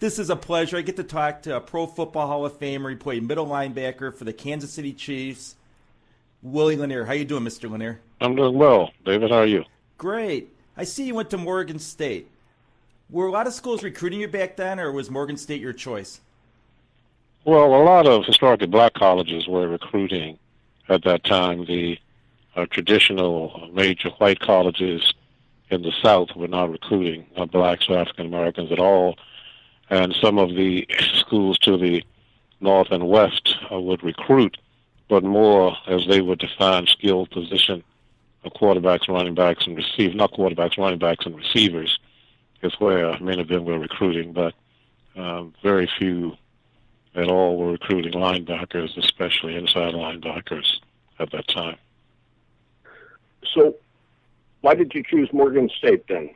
This is a pleasure. I get to talk to a Pro Football Hall of Famer. He played middle linebacker for the Kansas City Chiefs, Willie Lanier. How you doing, Mr. Lanier? I'm doing well. David, how are you? Great. I see you went to Morgan State. Were a lot of schools recruiting you back then, or was Morgan State your choice? Well, a lot of historically black colleges were recruiting at that time. The traditional major white colleges in the South were not recruiting blacks or African Americans at all. And some of the schools to the north and west would recruit, but more as they would define skilled position of quarterbacks, running backs, and receivers. Not quarterbacks, running backs, and receivers is where many of them were recruiting, but very few at all were recruiting linebackers, especially inside linebackers at that time. So why did you choose Morgan State then?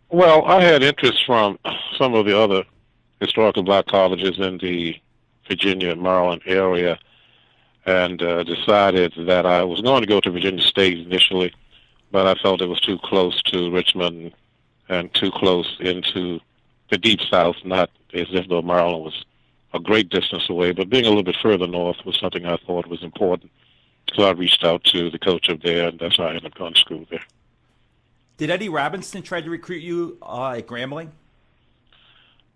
Well, I had interest from some of the other historical black colleges in the Virginia and Maryland area, and decided that I was going to go to Virginia State initially, but I felt it was too close to Richmond and too close into the Deep South, not as if though Maryland was a great distance away, but being a little bit further north was something I thought was important. So I reached out to the coach up there, and that's how I ended up going to school there. Did Eddie Robinson try to recruit you at Grambling?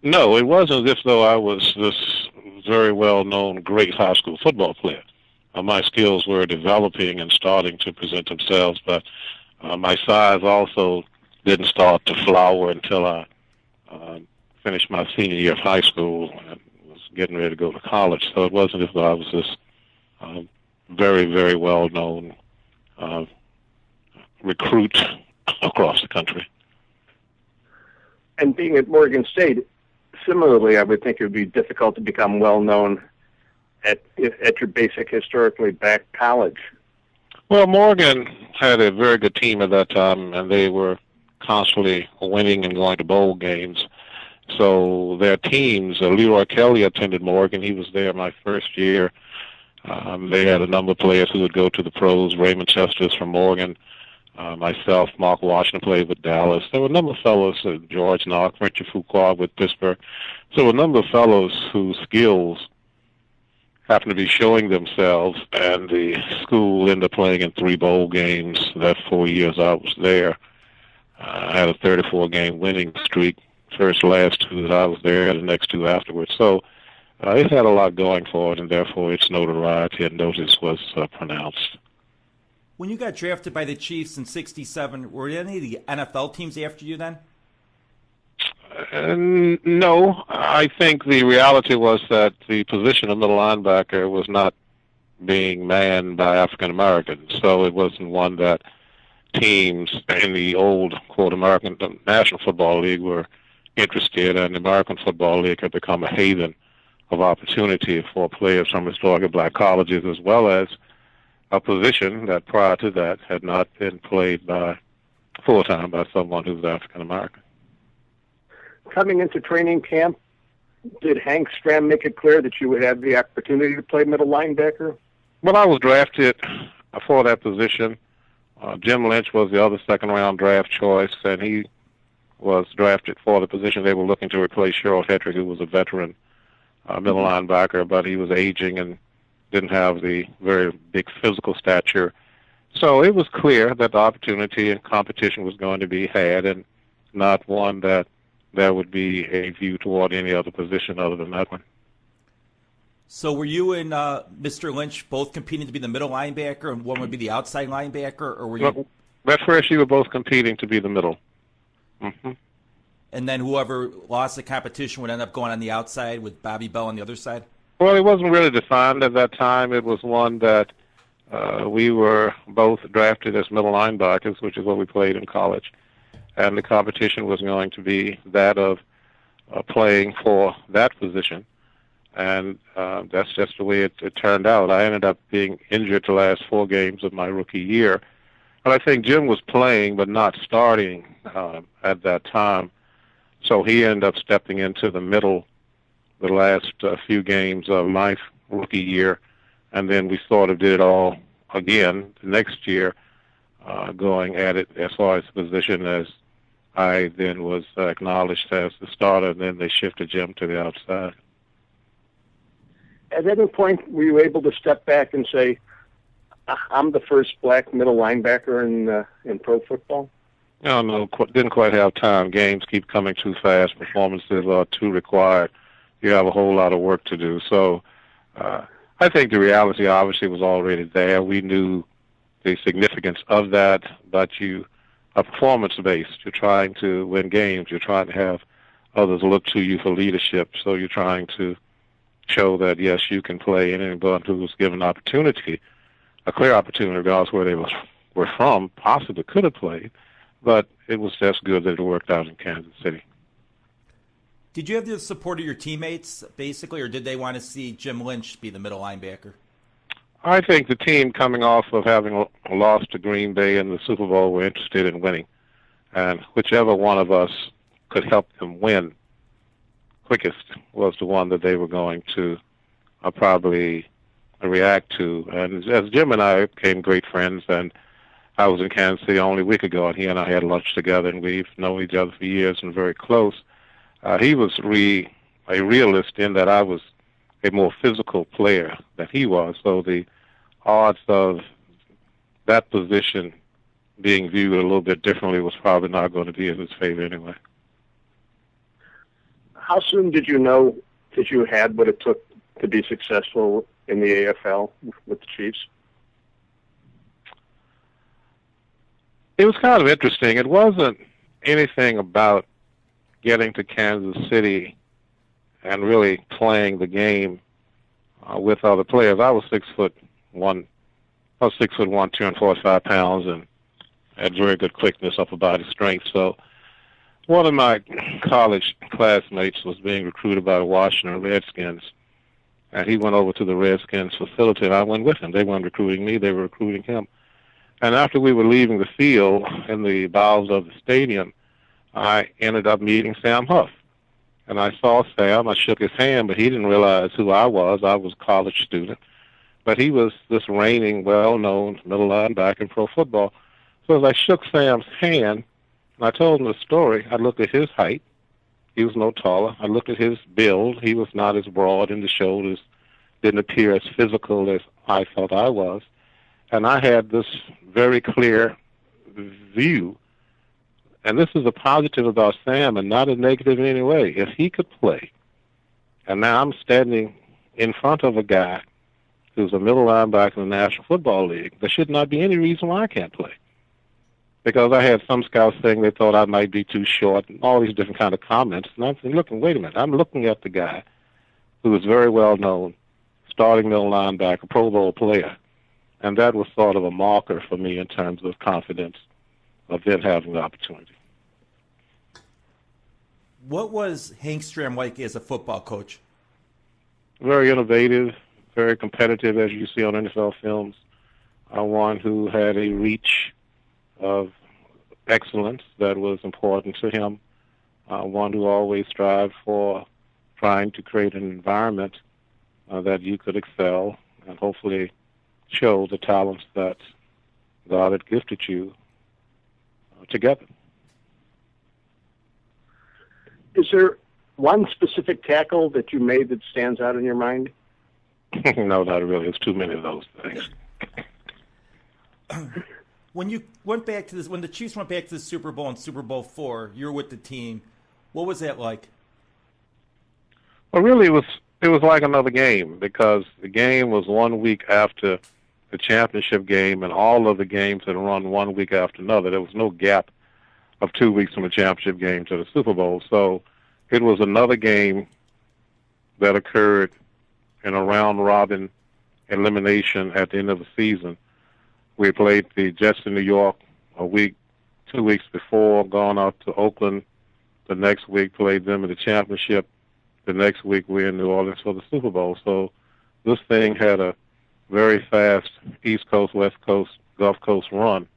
No, it wasn't as if though I was this very well-known great high school football player. My skills were developing and starting to present themselves, but my size also didn't start to flower until I finished my senior year of high school and was getting ready to go to college. So it wasn't as though I was this very, very well-known recruit across the country. And being at Morgan State, similarly, I would think it would be difficult to become well-known at your basic historically black college. Well, Morgan had a very good team at that time, and they were constantly winning and going to bowl games. So their teams, Leroy Kelly attended Morgan. He was there my first year. They had a number of players who would go to the pros. Raymond Chester's from Morgan. Myself, Mark Washington played with Dallas. There were a number of fellows, George Knox, Richard Fuqua with Pittsburgh. So a number of fellows whose skills happened to be showing themselves, and the school ended up playing in 3 bowl games that 4 years I was there. I had a 34-game winning streak, last 2 that I was there, the next 2 afterwards. So it had a lot going for it, and therefore its notoriety and notice was pronounced. When you got drafted by the Chiefs in '67, were any of the NFL teams after you then? No. I think the reality was that the position of middle linebacker was not being manned by African Americans, so it wasn't one that teams in the old, quote, American National Football League were interested in. The American Football League had become a haven of opportunity for players from historically black colleges, as well as a position that prior to that had not been played by full-time by someone who's African American. Coming into training camp, did Hank Stram make it clear that you would have the opportunity to play middle linebacker? Well, I was drafted for that position. Jim Lynch was the other second-round draft choice, and he was drafted for the position. They were looking to replace Sherrill Hedrick, who was a veteran middle linebacker, but he was aging and didn't have the very big physical stature. So it was clear that the opportunity and competition was going to be had, and not one that there would be a view toward any other position other than that one. So were you and Mr. Lynch both competing to be the middle linebacker, and one would be the outside linebacker, or were you? That first year, we were both competing to be the middle. Mm-hmm. And then whoever lost the competition would end up going on the outside with Bobby Bell on the other side? Well, it wasn't really defined at that time. It was one that we were both drafted as middle linebackers, which is what we played in college. And the competition was going to be that of playing for that position. And that's just the way it turned out. I ended up being injured the last 4 games of my rookie year. But I think Jim was playing but not starting at that time. So he ended up stepping into the middle the last few games of my rookie year. And then we sort of did it all again the next year, going at it as far as the position as I then was acknowledged as the starter, and then they shifted Jim to the outside. At any point, were you able to step back and say, I'm the first black middle linebacker in pro football? No, didn't quite have time. Games keep coming too fast. Performances are too required. You have a whole lot of work to do. So I think the reality obviously was already there. We knew the significance of that, but you are performance-based. You're trying to win games. You're trying to have others look to you for leadership. So you're trying to show that, yes, you can play, and anyone who was given opportunity, a clear opportunity, regardless where they were from, possibly could have played. But it was just good that it worked out in Kansas City. Did you have the support of your teammates, basically, or did they want to see Jim Lynch be the middle linebacker? I think the team coming off of having lost to Green Bay in the Super Bowl were interested in winning. And whichever one of us could help them win quickest was the one that they were going to probably react to. And as Jim and I became great friends, and I was in Kansas City only a week ago, and he and I had lunch together, and we've known each other for years and very close. He was a realist in that I was a more physical player than he was, so the odds of that position being viewed a little bit differently was probably not going to be in his favor anyway. How soon did you know that you had what it took to be successful in the AFL with the Chiefs? It was kind of interesting. It wasn't anything about getting to Kansas City and really playing the game with other players. I was 6'1", 245 pounds, and had very good quickness, upper body strength. So one of my college classmates was being recruited by the Washington Redskins, and he went over to the Redskins facility, and I went with him. They weren't recruiting me, they were recruiting him. And after we were leaving the field in the bowels of the stadium, I ended up meeting Sam Huff. And I saw Sam, I shook his hand, but he didn't realize who I was. I was a college student. But he was this reigning, well-known middle linebacker in pro football. So as I shook Sam's hand, and I told him the story, I looked at his height. He was no taller. I looked at his build. He was not as broad in the shoulders, didn't appear as physical as I thought I was. And I had this very clear view, and this is a positive about Sam and not a negative in any way. If he could play, and now I'm standing in front of a guy who's a middle linebacker in the National Football League, there should not be any reason why I can't play. Because I had some scouts saying they thought I might be too short, and all these different kind of comments. And I'm saying, wait a minute, I'm looking at the guy who is very well known, starting middle linebacker, Pro Bowl player. And that was sort of a marker for me in terms of confidence of then having the opportunity. What was Hank Stram like as a football coach? Very innovative, very competitive, as you see on NFL films. One who had a reach of excellence that was important to him. One who always strived for trying to create an environment that you could excel and hopefully show the talents that God had gifted you together. Is there one specific tackle that you made that stands out in your mind? No, not really. There's too many of those things. When you went back to this, when the Chiefs went back to the Super Bowl in Super Bowl IV, you were with the team. What was that like? Well, really, it was like another game, because the game was 1 week after the championship game, and all of the games had run 1 week after another. There was no gap of 2 weeks from the championship game to the Super Bowl. So it was another game that occurred in a round-robin elimination at the end of the season. We played the Jets in New York 2 weeks before, gone out to Oakland. The next week played them in the championship. The next week we were in New Orleans for the Super Bowl. So this thing had a very fast East Coast, West Coast, Gulf Coast run.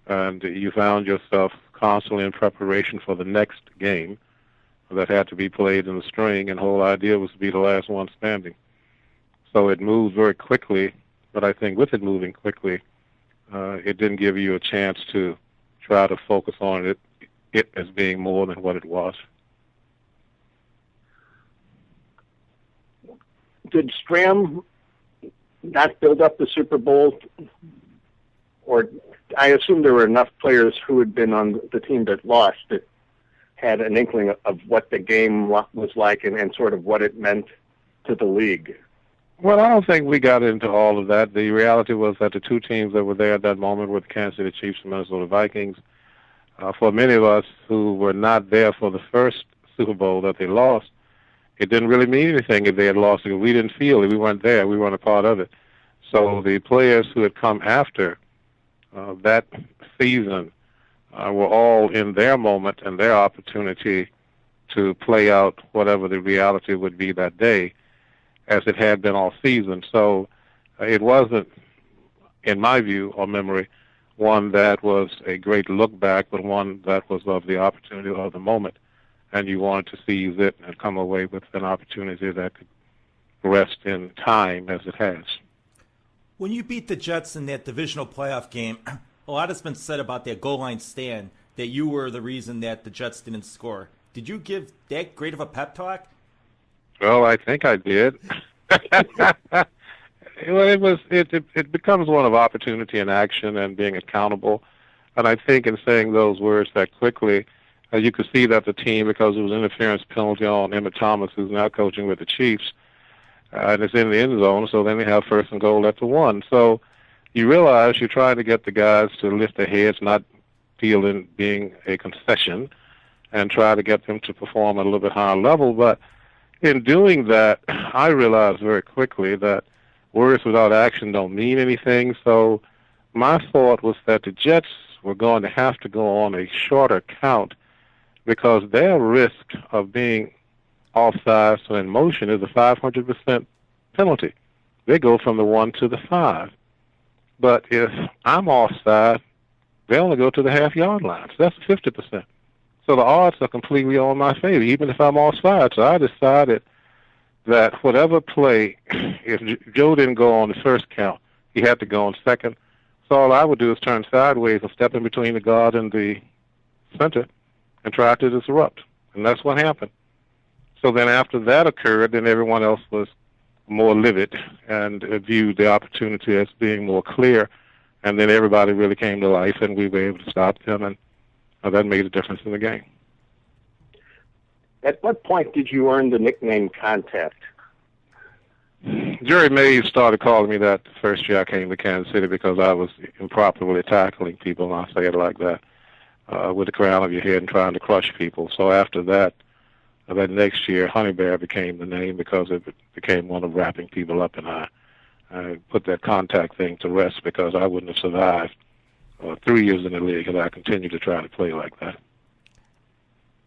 And you found yourself constantly in preparation for the next game that had to be played in the spring, and the whole idea was to be the last one standing. So it moved very quickly, but I think with it moving quickly, it didn't give you a chance to try to focus on it it as being more than what it was. Did Stram not build up the Super Bowl? Or I assume there were enough players who had been on the team that lost that had an inkling of what the game was like and sort of what it meant to the league. Well, I don't think we got into all of that. The reality was that the two teams that were there at that moment were the Kansas City Chiefs and Minnesota Vikings. For many of us who were not there for the first Super Bowl that they lost, it didn't really mean anything if they had lost it. We didn't feel it. We weren't there. We weren't a part of it. So the players who had come after that season were all in their moment and their opportunity to play out whatever the reality would be that day, as it had been all season. So it wasn't, in my view or memory, one that was a great look back, but one that was of the opportunity of the moment. And you wanted to seize it and come away with an opportunity that could rest in time as it has. When you beat the Jets in that divisional playoff game, a lot has been said about that goal line stand, that you were the reason that the Jets didn't score. Did you give that great of a pep talk? Well, I think I did. Well, it becomes one of opportunity and action and being accountable. And I think in saying those words that quickly, you could see that the team, because it was an interference penalty on Emmett Thomas, who's now coaching with the Chiefs, and it's in the end zone, so then they have first and goal at the 1. So you realize you're trying to get the guys to lift their heads, not feel in being a concession, and try to get them to perform at a little bit higher level. But in doing that, I realized very quickly that words without action don't mean anything. So my thought was that the Jets were going to have to go on a shorter count because their risk of being offside or in motion is a 500% penalty. They go from the 1 to the 5. But if I'm offside, they only go to the half-yard line. So that's 50%. So the odds are completely on my favor, even if I'm offside. So I decided that whatever play, if Joe didn't go on the first count, he had to go on second. So all I would do is turn sideways and step in between the guard and the center and try to disrupt. And that's what happened. So then after that occurred, then everyone else was more livid and viewed the opportunity as being more clear. And then everybody really came to life, and we were able to stop them, and that made a difference in the game. At what point did you earn the nickname Contact? Jerry Mays started calling me that the first year I came to Kansas City because I was improperly tackling people, and I'll say it like that, with the crown of your head and trying to crush people. So after that, that next year, Honey Bear became the name because it became one of wrapping people up, and I put that contact thing to rest because I wouldn't have survived 3 years in the league if I continued to try to play like that.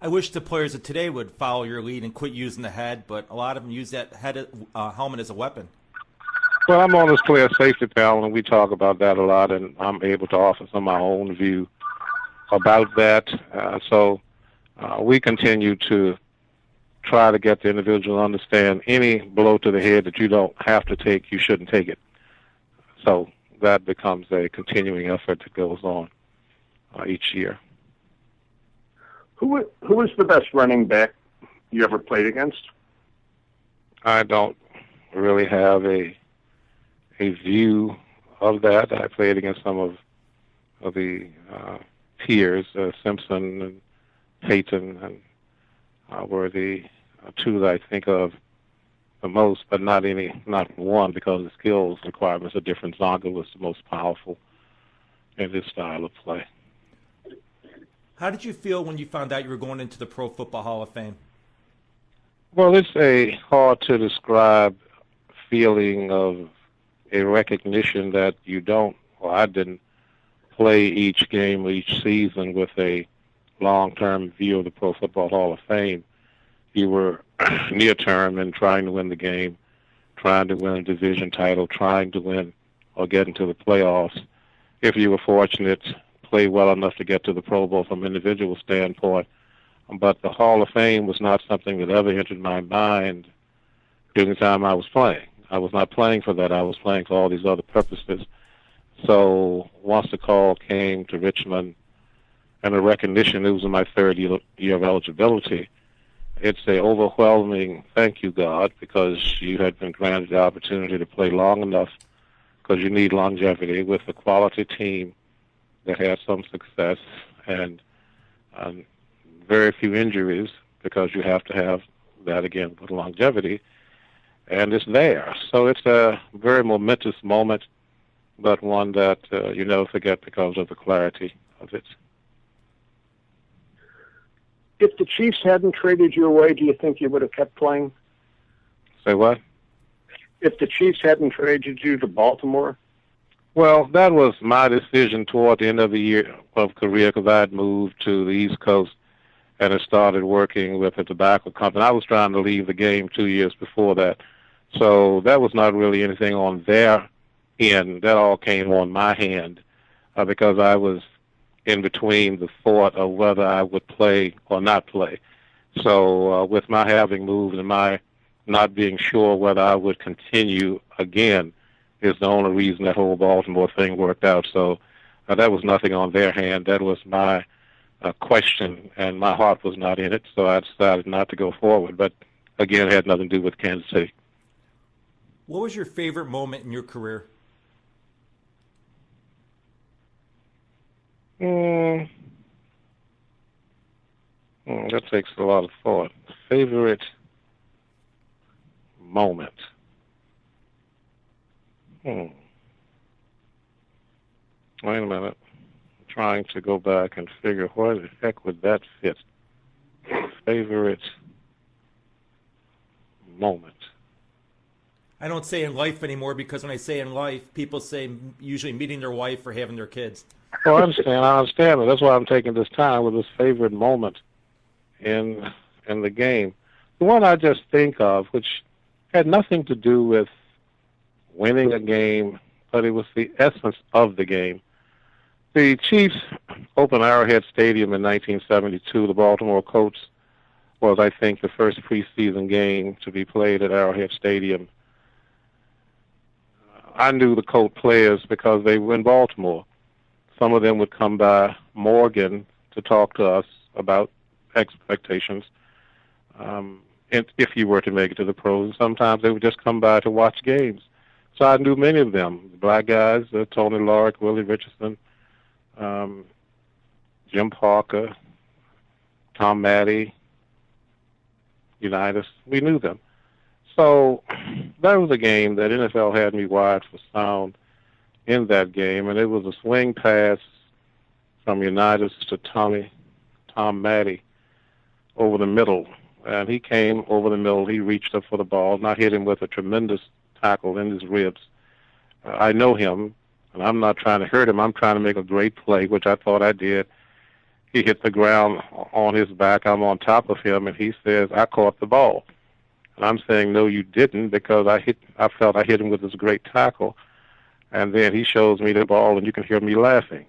I wish the players of today would follow your lead and quit using the head, but a lot of them use that head helmet as a weapon. Well, I'm on this player safety panel, and we talk about that a lot, and I'm able to offer some of my own view about that. So we continue to try to get the individual to understand any blow to the head that you don't have to take, you shouldn't take it. So that becomes a continuing effort that goes on each year. Who was the best running back you ever played against? I don't really have a view of that. I played against some of the peers, Simpson and Payton, and were the two that I think of the most, but not one, because the skills requirements are different. Zonga was the most powerful in this style of play. How did you feel when you found out you were going into the Pro Football Hall of Fame? Well, it's a hard to describe feeling of a recognition that you don't, or I didn't, play each game or each season with a long-term view of the Pro Football Hall of Fame. You were near-term and trying to win the game, trying to win a division title, trying to win or get into the playoffs. If you were fortunate, play well enough to get to the Pro Bowl from an individual standpoint. But the Hall of Fame was not something that ever entered my mind during the time I was playing. I was not playing for that. I was playing for all these other purposes. So once the call came to Richmond, and the recognition. It was in my third year of eligibility. It's a overwhelming thank you, God, because you had been granted the opportunity to play long enough, because you need longevity with a quality team that had some success and very few injuries, because you have to have that again with longevity, and it's there. So it's a very momentous moment, but one that you never forget because of the clarity of it. If the Chiefs hadn't traded you away, do you think you would have kept playing? Say what? If the Chiefs hadn't traded you to Baltimore? Well, that was my decision toward the end of the year of career, because I had moved to the East Coast and had started working with a tobacco company. I was trying to leave the game 2 years before that. So that was not really anything on their end. That all came on my hand because I was in between the thought of whether I would play or not play. So with my having moved and my not being sure whether I would continue again is the only reason that whole Baltimore thing worked out. So that was nothing on their hand. That was my question, and my heart was not in it, so I decided not to go forward. But again, it had nothing to do with Kansas City. What was your favorite moment in your career? That takes a lot of thought. Favorite moment. Wait a minute. I'm trying to go back and figure where the heck would that fit. Favorite moment. I don't say in life anymore, because when I say in life, people say usually meeting their wife or having their kids. Oh, I understand. That's why I'm taking this time with this favorite moment in the game. The one I just think of, which had nothing to do with winning a game, but it was the essence of the game. The Chiefs opened Arrowhead Stadium in 1972. The Baltimore Colts was, I think, the first preseason game to be played at Arrowhead Stadium. I knew the Colt players because they were in Baltimore. Some of them would come by Morgan to talk to us about expectations, if you were to make it to the pros. Sometimes they would just come by to watch games. So I knew many of them, the black guys, Tony Lark, Willie Richardson, Jim Parker, Tom Maddie, Unitas. We knew them. So that was a game that NFL had me wired for sound in that game, and it was a swing pass from Unitas to Tom Maddie over the middle. And he came over the middle. He reached up for the ball, and I hit him with a tremendous tackle in his ribs. I know him, and I'm not trying to hurt him. I'm trying to make a great play, which I thought I did. He hit the ground on his back. I'm on top of him, and he says, "I caught the ball." And I'm saying, "No, you didn't," because I felt I hit him with this great tackle. And then he shows me the ball, and you can hear me laughing.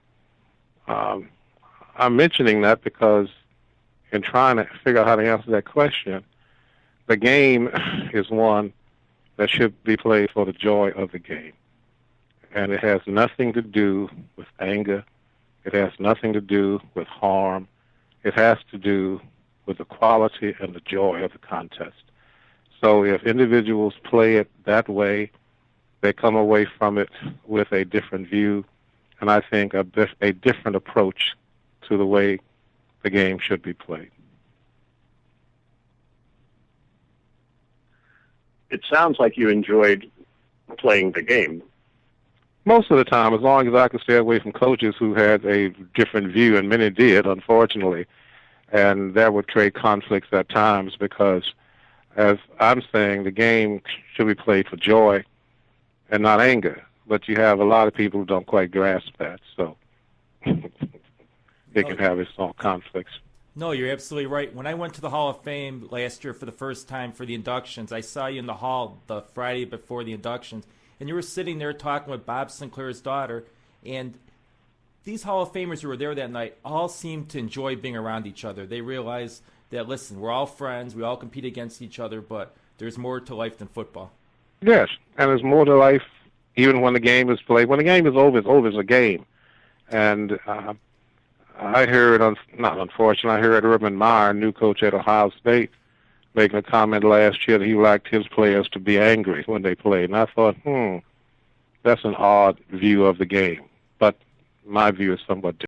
I'm mentioning that because in trying to figure out how to answer that question, the game is one that should be played for the joy of the game. And it has nothing to do with anger. It has nothing to do with harm. It has to do with the quality and the joy of the contest. So if individuals play it that way, they come away from it with a different view, and I think a different approach to the way the game should be played. It sounds like you enjoyed playing the game. Most of the time, as long as I could stay away from coaches who had a different view, and many did, unfortunately, and that would create conflicts at times because, as I'm saying, the game should be played for joy and not anger. But you have a lot of people who don't quite grasp that, so they can have its own conflicts. No, you're absolutely right. When I went to the Hall of Fame last year for the first time for the inductions, I saw you in the hall the Friday before the inductions, and you were sitting there talking with Bob Sinclair's daughter, and these Hall of Famers who were there that night all seemed to enjoy being around each other. They realized that, listen, we're all friends, we all compete against each other, but there's more to life than football. Yes, and there's more to life even when the game is played. When the game is over, it's over. It's a game. And I heard, not unfortunately, I heard Urban Meyer, new coach at Ohio State, making a comment last year that he liked his players to be angry when they played. And I thought, that's an odd view of the game. But my view is somewhat different.